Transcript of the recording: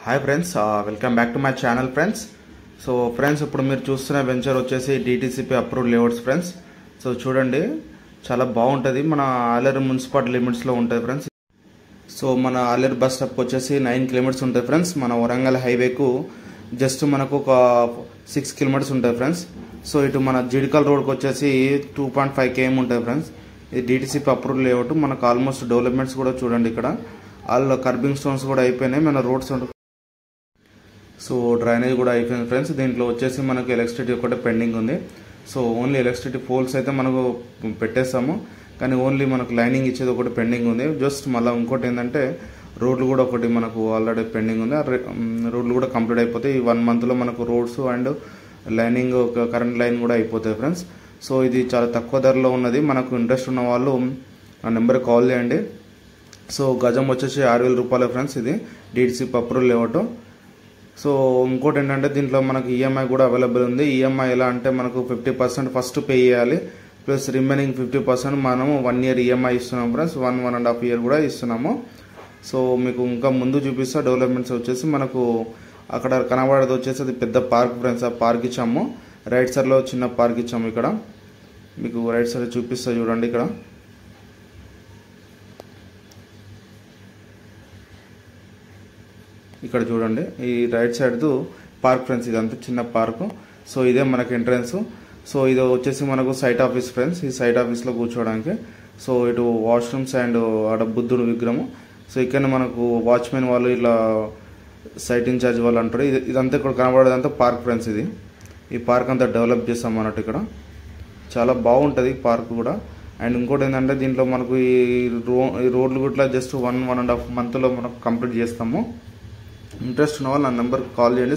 Hi friends, welcome back to my channel friends. So friends, ఇప్పుడు మీరు చూస్తున్న venture వచ్చేసి DTCP approved layouts friends. So చూడండి, చాలా బాగుంటుంది. మన ఆలేరు మున్సిపాలిటీ లిమిట్స్లో ఉంటుంది ఫ్రెండ్స్. సో మన ఆలేరు బస్ స్టాప్ వచ్చేసి 9 కిలోమీటర్స్ ఉంటుంది ఫ్రెండ్స్. మన వరంగల్ హైవేకు జస్ట్ మనకు ఒక 6 కిలోమీటర్స్ ఉంటుంది ఫ్రెండ్స్. సో ఇటు మన జిడికల్ రోడ్కి వచ్చేసి 2.5 km ఉంటుంది ఫ్రెండ్స్. ఇది DTCP అప్రూవ్డ్ లేఅవుట్. మనకు ఆల్మోస్ట్ డెవలప్మెంట్స్ కూడా చూడండి, ఇక్కడ ఆల్ కర్బింగ్ స్టోన్స్ కూడా అయిపోయినాయి. మన రోడ్స్ సో డ్రైనేజ్ కూడా అయిపోయింది ఫ్రెండ్స్. దీంట్లో వచ్చేసి మనకు ఎలక్ట్రిసిటీ ఒకటే పెండింగ్ ఉంది. సో ఓన్లీ ఎలక్ట్రిసిటీ పోల్స్ అయితే మనకు పెట్టేస్తాము, కానీ ఓన్లీ మనకు లైనింగ్ ఇచ్చేది ఒకటి పెండింగ్ ఉంది. జస్ట్ మళ్ళీ ఇంకోటి ఏంటంటే రోడ్లు కూడా ఒకటి మనకు ఆల్రెడీ పెండింగ్ ఉంది. రోడ్లు కూడా కంప్లీట్ అయిపోతాయి. ఈ 1 monthలో మనకు roads and lining current line కూడా అయిపోతాయి ఫ్రెండ్స్. సో ఇది చాలా తక్కువ ధరలో ఉన్నది. మనకు ఇంట్రెస్ట్ ఉన్న వాళ్ళు ఆ నెంబర్కి కాల్ చేయండి. సో గజం వచ్చేసి 6,000 రూపాయలు ఫ్రెండ్స్. ఇది DTCP అప్రూవల్ లేఅవుట్. సో ఇంకోటి ఏంటంటే దీంట్లో మనకు ఈఎంఐ కూడా అవైలబుల్ ఉంది. ఈఎంఐ ఎలా అంటే మనకు 50% ఫస్ట్ పే చేయాలి, ప్లస్ రిమైనింగ్ 50% మనము 1 year ఈఎంఐ ఇస్తున్నాం ఫ్రెండ్స్. 1.5 year కూడా ఇస్తున్నాము. సో మీకు ఇంకా ముందు చూపిస్తా. డెవలప్మెంట్స్ వచ్చేసి మనకు అక్కడ కనబడేది వచ్చేసి అది పెద్ద పార్క్ ఫ్రెండ్స్. ఆ పార్క్ ఇచ్చాము. రైట్ సైడ్లో చిన్న పార్క్ ఇచ్చాము. ఇక్కడ మీకు రైట్ సైడ్ చూపిస్తా చూడండి. ఇక్కడ చూడండి, ఈ రైట్ సైడ్ పార్క్ ఫ్రెండ్స్. ఇదంతా చిన్న పార్కు. సో ఇదే మనకు ఎంట్రన్స్. సో ఇది వచ్చేసి మనకు సైట్ ఆఫీస్ ఫ్రెండ్స్. ఈ సైట్ ఆఫీస్లో కూర్చోవడానికి. సో ఇటు వాష్రూమ్స్ అండ్ ఆడ బుద్ధుడు విగ్రహము. సో ఇక్కడ మనకు వాచ్మెన్ వాళ్ళు ఇలా సైట్ ఇన్ఛార్జ్ వాళ్ళు అంటారు. ఇదంతా ఇక్కడ కనబడేదంతా పార్క్ ఫ్రెండ్స్. ఈ పార్క్ అంతా డెవలప్ చేస్తాం అన్నట్టు. ఇక్కడ చాలా బాగుంటుంది పార్క్ కూడా. అండ్ ఇంకోటి ఏంటంటే దీంట్లో మనకు ఈ రోడ్లు కూడా జస్ట్ 1.5 monthలో మనకు కంప్లీట్ చేస్తాము. ఇంట్రెస్ట్ ఉన్న వాళ్ళు నా నెంబర్కి కాల్ చేయండి.